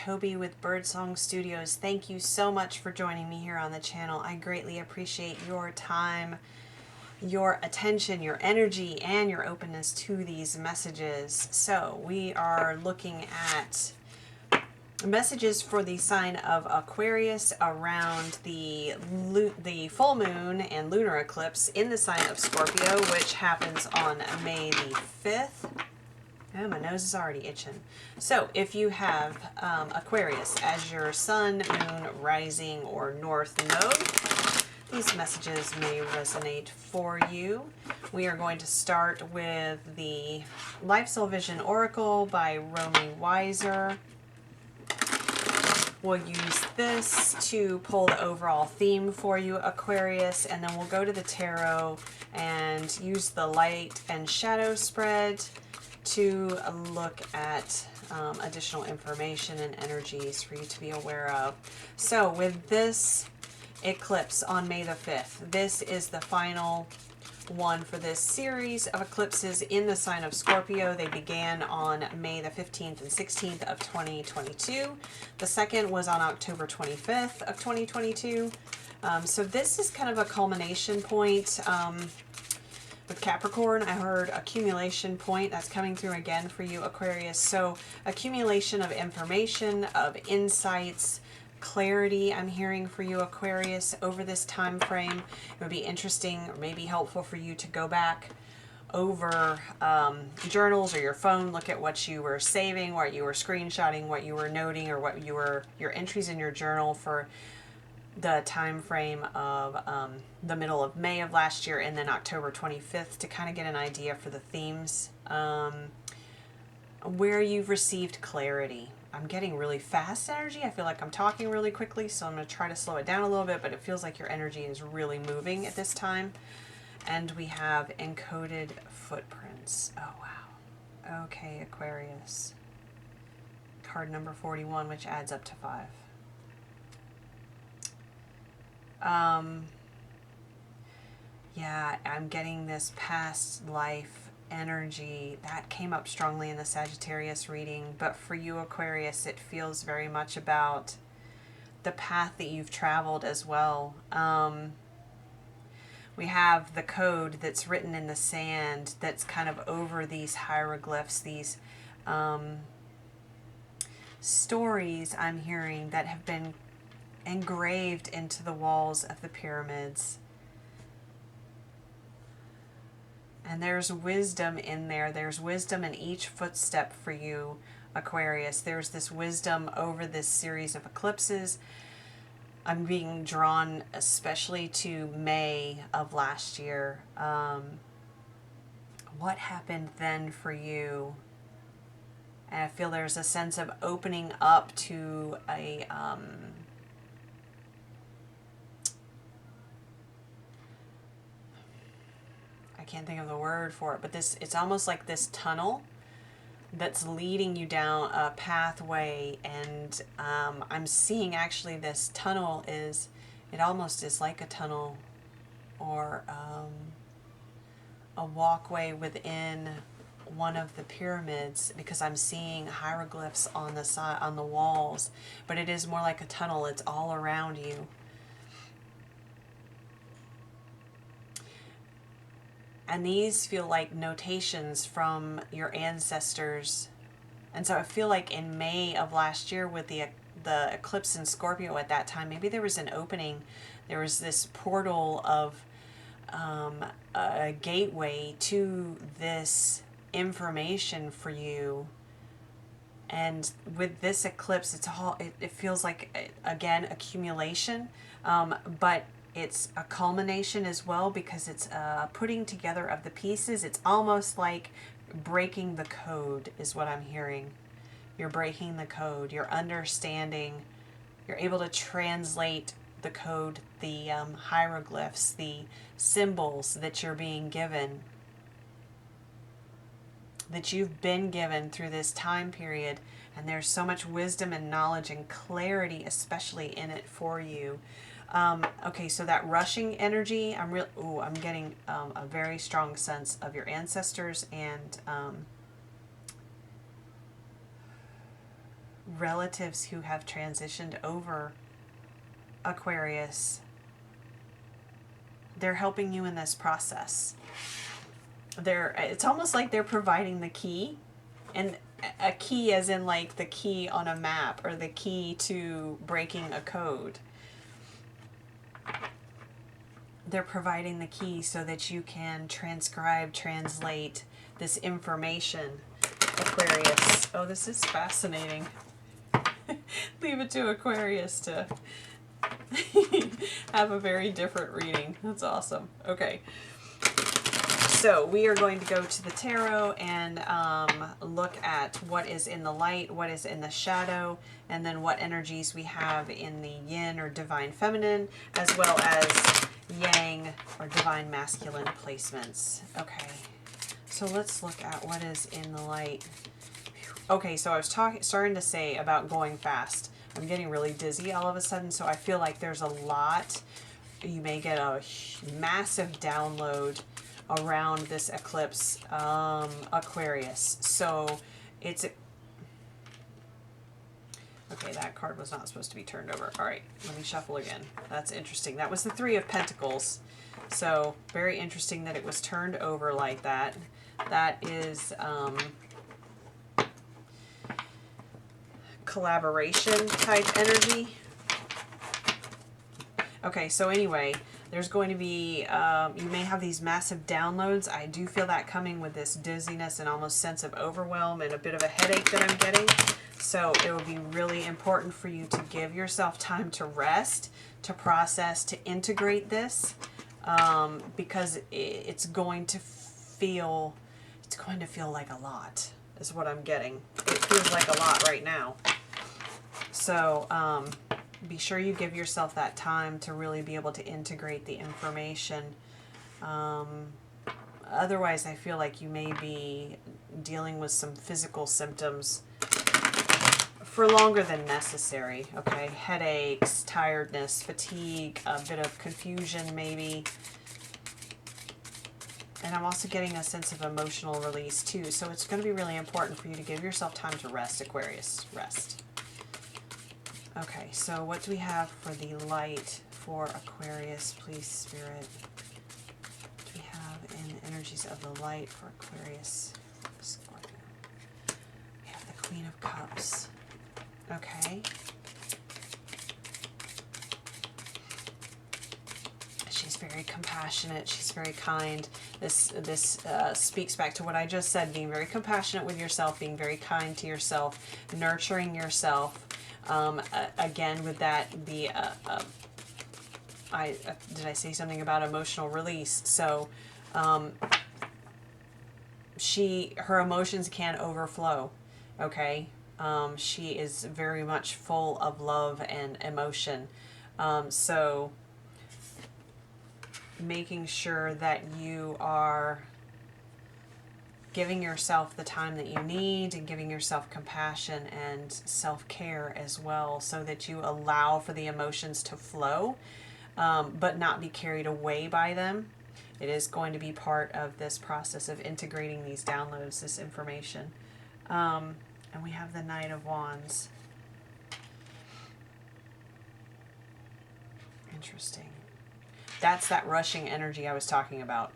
Toby with Birdsong Studios. Thank you so much for joining me here on the channel. I greatly appreciate your time, your attention, your energy, and your openness to these messages. So we are looking at messages for the sign of Aquarius around the full moon and lunar eclipse in the sign of Scorpio, which happens on May the 5th. Oh, my nose is already itching. So if you have Aquarius as your sun, moon, rising, or north node, these messages may resonate for you. We are going to start with the Life Soul Vision Oracle by Romy, Wyser. We'll use this to pull the overall theme for you, Aquarius, and then we'll go to the tarot and use the light and shadow spread to look at additional information and energies for you to be aware of. So with this eclipse on May the 5th, this is the final one for this series of eclipses in the sign of Scorpio. They began on May the 15th and 16th of 2022. The second was on October 25th of 2022. So this is kind of a culmination point. With Capricorn, I heard accumulation point. That's coming through again for you, Aquarius. So accumulation of information, of insights, clarity I'm hearing for you, Aquarius, over this time frame. It would be interesting or maybe helpful for you to go back over journals or your phone, look at what you were saving, what you were screenshotting, what you were noting, or what you were, your entries in your journal for the time frame of the middle of May of last year and then October 25th to kind of get an idea for the themes where you've received clarity. I'm getting really fast energy. I feel like I'm talking really quickly, so I'm going to try to slow it down a little bit, but it feels like your energy is really moving at this time. And we have encoded footprints. Oh, wow. Okay, Aquarius. Card number 41, which adds up to 5. Yeah, I'm getting this past life energy that came up strongly in the Sagittarius reading, but for you, Aquarius, it feels very much about the path that you've traveled as well. We have the code that's written in the sand that's kind of over these hieroglyphs, these stories I'm hearing that have been engraved into the walls of the pyramids. And there's wisdom in there. There's wisdom in each footstep for you, Aquarius. There's this wisdom over this series of eclipses. I'm being drawn especially to May of last year. What happened then for you? And I feel there's a sense of opening up to a I can't think of the word for it, but it's almost like this tunnel that's leading you down a pathway, and I'm seeing actually this tunnel it almost is like a tunnel or a walkway within one of the pyramids, because I'm seeing hieroglyphs on the side, on the walls, but it is more like a tunnel. It's all around you. And these feel like notations from your ancestors. And so I feel like in May of last year with the eclipse in Scorpio at that time, maybe there was an opening. There was this portal of a gateway to this information for you. And with this eclipse, it feels like, again, accumulation, but it's a culmination as well, because it's putting together of the pieces. It's almost like breaking the code is what I'm hearing. You're breaking the code. You're understanding. You're able to translate the code, the hieroglyphs, the symbols that you're being given, that you've been given through this time period. And there's so much wisdom and knowledge and clarity, especially in it for you. Okay, so that rushing energy, I'm getting a very strong sense of your ancestors and relatives who have transitioned over, Aquarius, they're helping you in this process. It's almost like they're providing the key, and a key as in like the key on a map or the key to breaking a code. They're providing the key so that you can transcribe, translate this information, Aquarius. Oh, this is fascinating. Leave it to Aquarius to have a very different reading. That's awesome. Okay. So we are going to go to the tarot and look at what is in the light, what is in the shadow, and then what energies we have in the yin or divine feminine, as well as yang or divine masculine placements. Okay, so let's look at what is in the light. Okay, so I was starting to say about going fast. I'm getting really dizzy all of a sudden, so I feel like there's a lot. You may get a massive download around this eclipse, Aquarius. So it's okay, that card was not supposed to be turned over. All right, let me shuffle again. That's interesting. That was the Three of Pentacles. So very interesting that it was turned over like that. That is collaboration type energy. Okay, so anyway, there's going to be, you may have these massive downloads. I do feel that coming with this dizziness and almost sense of overwhelm and a bit of a headache that I'm getting. So it will be really important for you to give yourself time to rest, to process, to integrate this, because it's going to feel like a lot, is what I'm getting. It feels like a lot right now. So, be sure you give yourself that time to really be able to integrate the information. Otherwise, I feel like you may be dealing with some physical symptoms for longer than necessary. Okay, headaches, tiredness, fatigue, a bit of confusion maybe. And I'm also getting a sense of emotional release too. So it's going to be really important for you to give yourself time to rest, Aquarius. Rest. Okay, so what do we have for the light for Aquarius, please, Spirit? What do we have in energies of the light for Aquarius, Scorpio? We have the Queen of Cups. Okay. She's very compassionate. She's very kind. This speaks back to what I just said, being very compassionate with yourself, being very kind to yourself, nurturing yourself. Again, with that, did I say something about emotional release? So, her emotions can overflow, okay? She is very much full of love and emotion. So, making sure that you are giving yourself the time that you need and giving yourself compassion and self-care as well, so that you allow for the emotions to flow, but not be carried away by them. It is going to be part of this process of integrating these downloads, this information. And we have the Knight of Wands. Interesting. That's that rushing energy I was talking about.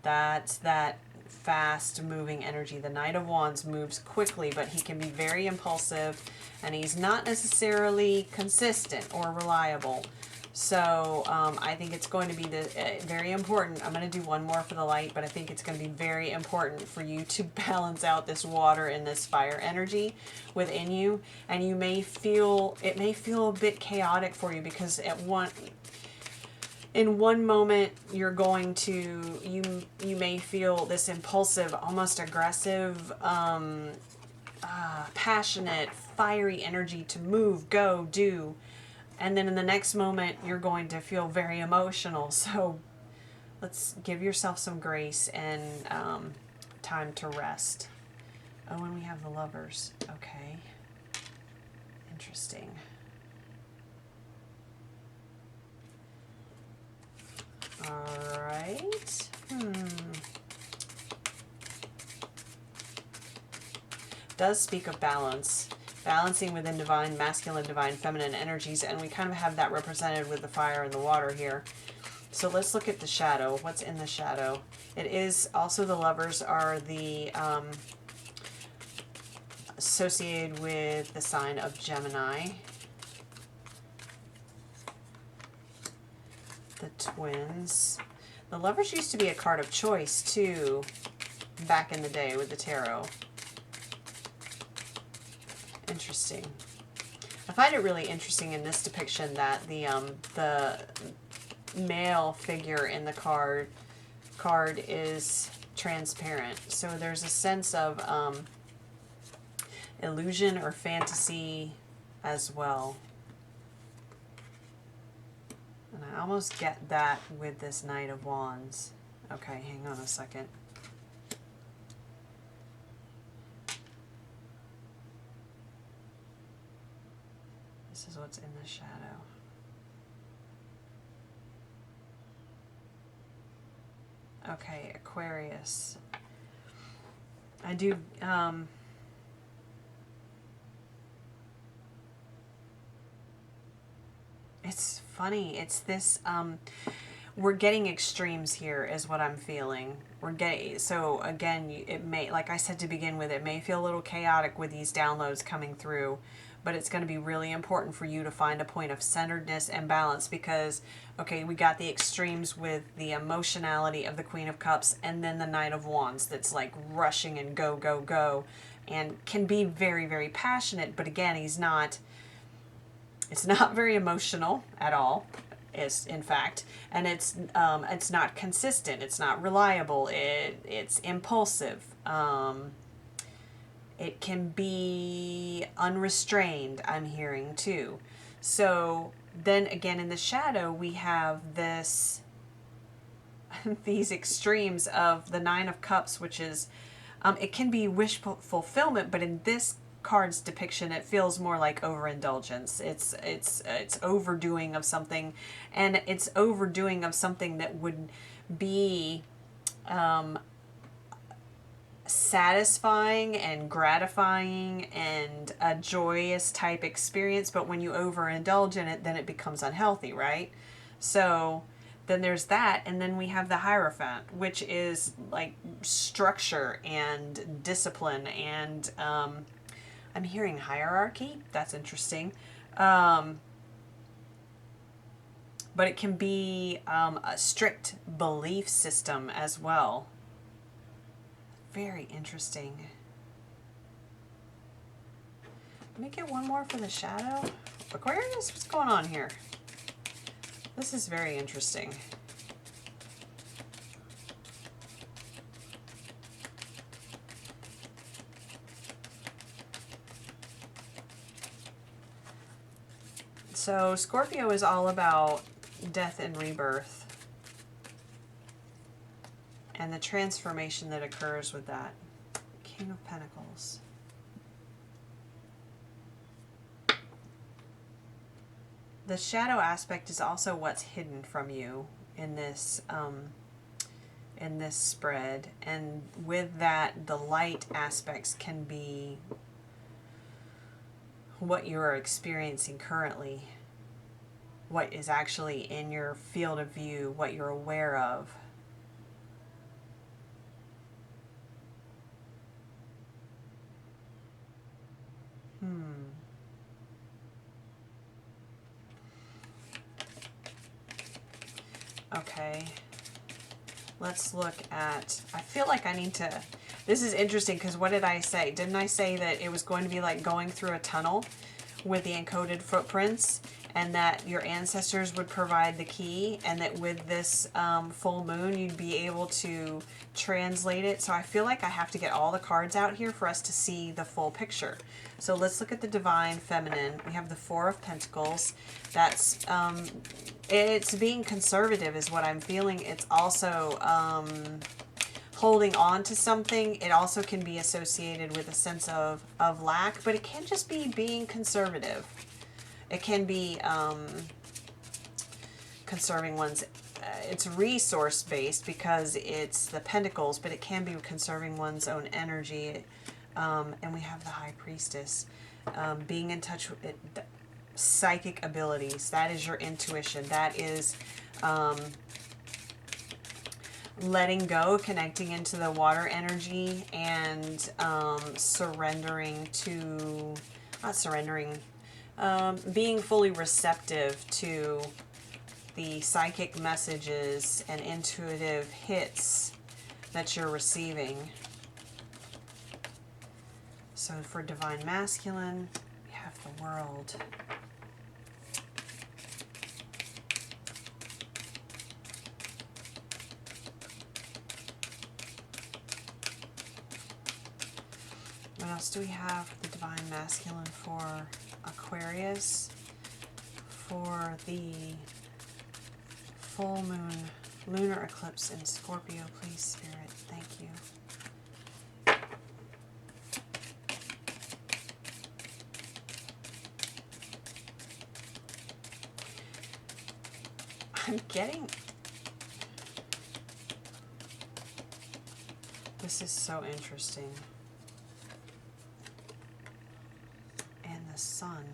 That's that fast moving energy. The Knight of Wands moves quickly, but he can be very impulsive, and he's not necessarily consistent or reliable. So I think it's going to be very important. I'm going to do one more for the light, but I think it's going to be very important for you to balance out this water and this fire energy within you. And it may feel a bit chaotic for you, because in one moment you're going to, you may feel this impulsive, almost aggressive, passionate, fiery energy to move, go, do. And then in the next moment, you're going to feel very emotional. So let's give yourself some grace and time to rest. Oh, and we have the Lovers. Okay. Interesting. All right. Does speak of balance. balancing within divine, masculine, divine, feminine energies, and we kind of have that represented with the fire and the water here. So let's look at the shadow. What's in the shadow? It is also the lovers are the associated with the sign of Gemini. The twins. The lovers used to be a card of choice too, back in the day with the tarot. Interesting. I find it really interesting in this depiction that the male figure in the card is transparent. So there's a sense of illusion or fantasy as well. And I almost get that with this Knight of Wands. Okay, hang on a second. This is what's in the shadow. Okay, Aquarius. I do, it's funny. It's this, we're getting extremes here is what I'm feeling. We're getting, so again, it may, like I said to begin with, it may feel a little chaotic with these downloads coming through, but it's going to be really important for you to find a point of centeredness and balance because, okay, we got the extremes with the emotionality of the Queen of Cups and then the Knight of Wands that's like rushing and go, go, go, and can be very, very passionate, but again, it's not very emotional at all, is in fact, and it's not consistent, it's not reliable, it's impulsive. It can be unrestrained, I'm hearing too. So then again in the shadow we have this these extremes of the Nine of Cups, which is it can be wish fulfillment, but in this card's depiction it feels more like overindulgence. It's overdoing of something, and it's overdoing of something that would be satisfying and gratifying and a joyous type experience, but when you overindulge in it, then it becomes unhealthy, right? So then there's that, and then we have the Hierophant, which is like structure and discipline, and I'm hearing hierarchy. That's interesting. But it can be a strict belief system as well. Very interesting. Let me get one more for the shadow. Aquarius, what's going on here? This is very interesting. So Scorpio is all about death and rebirth, and the transformation that occurs with that. King of Pentacles. The shadow aspect is also what's hidden from you in this spread, and with that, the light aspects can be what you are experiencing currently, what is actually in your field of view, what you're aware of. Okay, let's look at, I feel like I need to, this is interesting because what did I say? Didn't I say that it was going to be like going through a tunnel with the encoded footprints, and that your ancestors would provide the key, and that with this full moon you'd be able to translate it? So I feel like I have to get all the cards out here for us to see the full picture. So let's look at the Divine Feminine. We have the Four of Pentacles. That's it's being conservative is what I'm feeling. It's also holding on to something. It also can be associated with a sense of lack, but it can just be being conservative. It can be conserving one's, it's resource based because it's the Pentacles, but it can be conserving one's own energy. And we have the High Priestess. being in touch with it, psychic abilities. That is your intuition. That is letting go, connecting into the water energy, and surrendering to, not surrendering, being fully receptive to the psychic messages and intuitive hits that you're receiving. So for Divine Masculine, we have the World. What else do we have for the Divine Masculine for Aquarius? For the full moon, lunar eclipse in Scorpio, please, Spirit. Thank you. I'm getting... This is so interesting. And the Sun.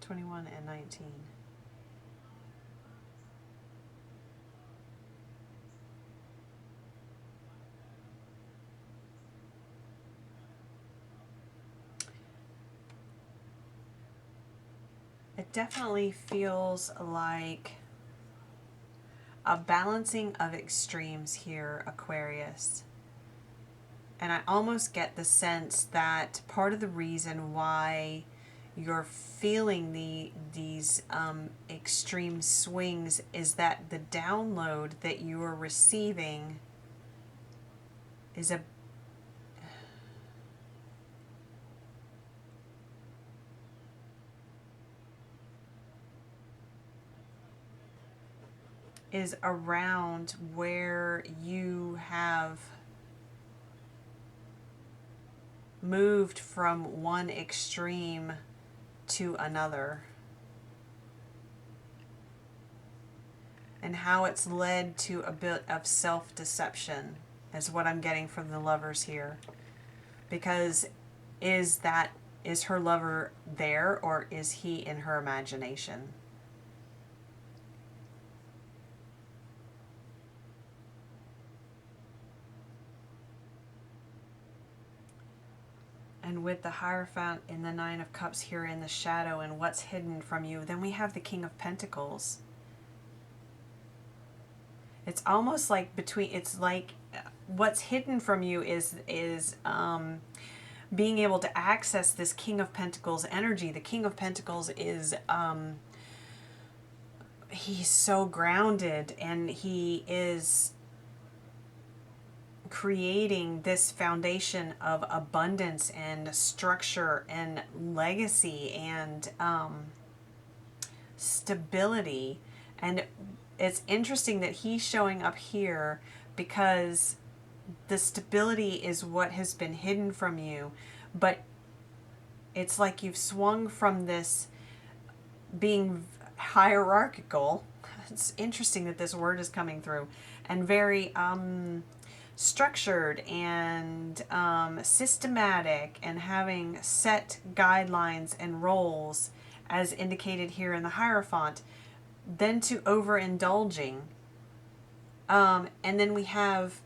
(21 and 19). It definitely feels like a balancing of extremes here, Aquarius. And I almost get the sense that part of the reason why you're feeling these extreme swings is that the download that you are receiving is around where you have moved from one extreme to another, and how it's led to a bit of self-deception is what I'm getting from the Lovers here. Because is her lover there, or is he in her imagination? And with the Hierophant in the Nine of Cups here in the shadow and what's hidden from you, then we have the King of Pentacles. It's almost like it's like what's hidden from you is being able to access this King of Pentacles energy. The King of Pentacles is he's so grounded, and he is creating this foundation of abundance and structure and legacy and stability. And it's interesting that he's showing up here because the stability is what has been hidden from you, but it's like you've swung from this being hierarchical. It's interesting that this word is coming through, and very structured and systematic, and having set guidelines and roles as indicated here in the Hierophant, then to overindulging. And then we have,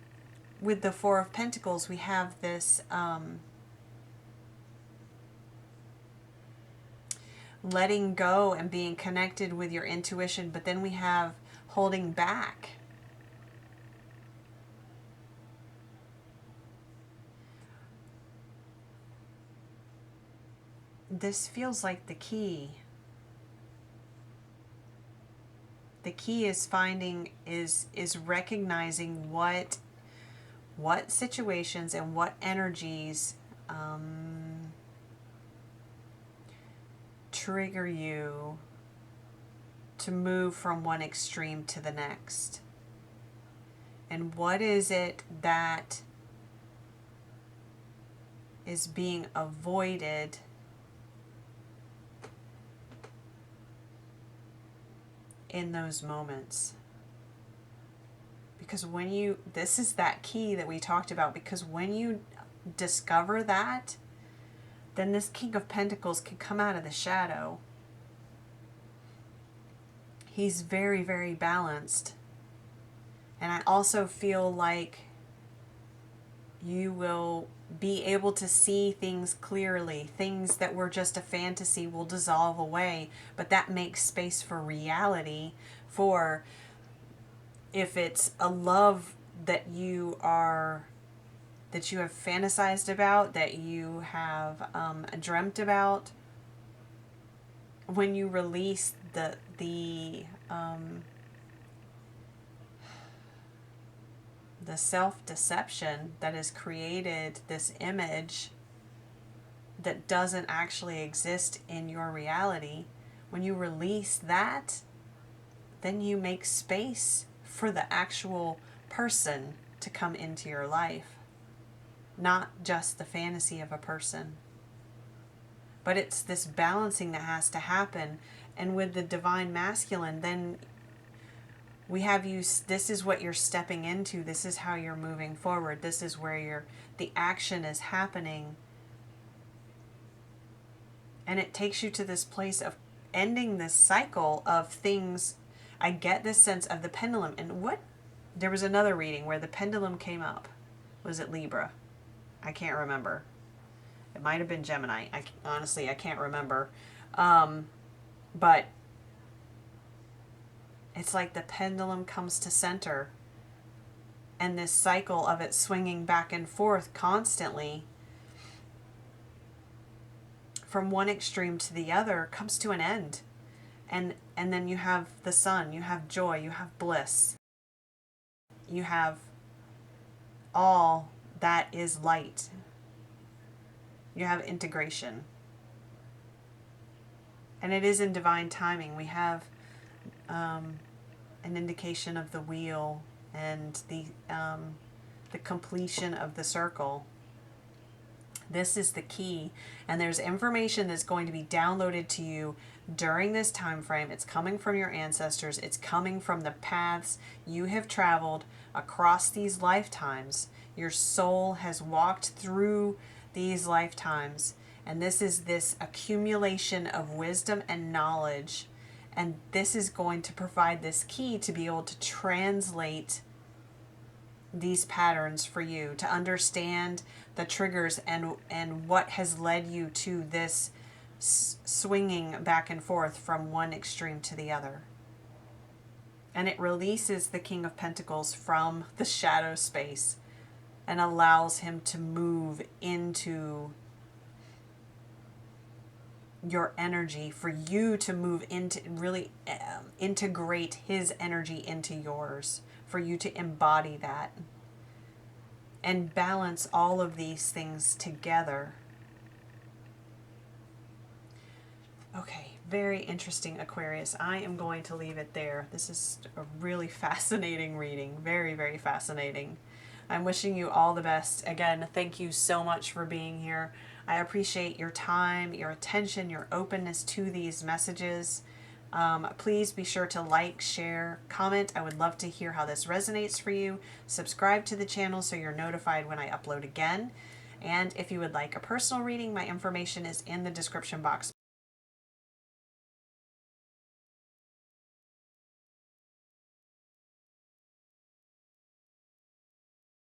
with the Four of Pentacles, we have this letting go and being connected with your intuition, but then we have holding back. This feels like the key. The key is recognizing what situations and what energies trigger you to move from one extreme to the next. And what is it that is being avoided in those moments? Because when you, this is that key that we talked about, because when you discover that, then this King of Pentacles can come out of the shadow. He's very, very balanced. And I also feel like you will be able to see things clearly. Things that were just a fantasy will dissolve away, but that makes space for reality. For if it's a love that you have fantasized about, that you have dreamt about, when you release the self-deception that has created this image that doesn't actually exist in your reality, when you release that, then you make space for the actual person to come into your life. Not just the fantasy of a person. But it's this balancing that has to happen. And with the divine masculine, then we have you, this is what you're stepping into. This is how you're moving forward. This is where the action is happening. And it takes you to this place of ending this cycle of things. I get this sense of the pendulum. And there was another reading where the pendulum came up. Was it Libra? I can't remember. It might have been Gemini. Honestly, I can't remember. But it's like the pendulum comes to center. And this cycle of it swinging back and forth constantly from one extreme to the other comes to an end. And then you have the sun, you have joy, you have bliss. You have all that is light. You have integration. And it is in divine timing. We have an indication of the wheel and the completion of the circle. This is the key. And there's information that's going to be downloaded to you during this time frame. It's coming from your ancestors. It's coming from the paths you have traveled across these lifetimes. Your soul has walked through these lifetimes. And this is this accumulation of wisdom and knowledge. And this is going to provide this key to be able to translate these patterns for you, to understand the triggers and what has led you to this swinging back and forth from one extreme to the other. And it releases the King of Pentacles from the shadow space and allows him to move into your energy, for you to move into, really integrate his energy into yours, for you to embody that and balance all of these things together. Okay, very interesting, Aquarius. I am going to leave it there. This is a really fascinating reading. Very, very fascinating. I'm wishing you all the best. Again, thank you so much for being here. I appreciate your time, your attention, your openness to these messages. Please be sure to like, share, comment. I would love to hear how this resonates for you. Subscribe to the channel so you're notified when I upload again. And if you would like a personal reading, my information is in the description box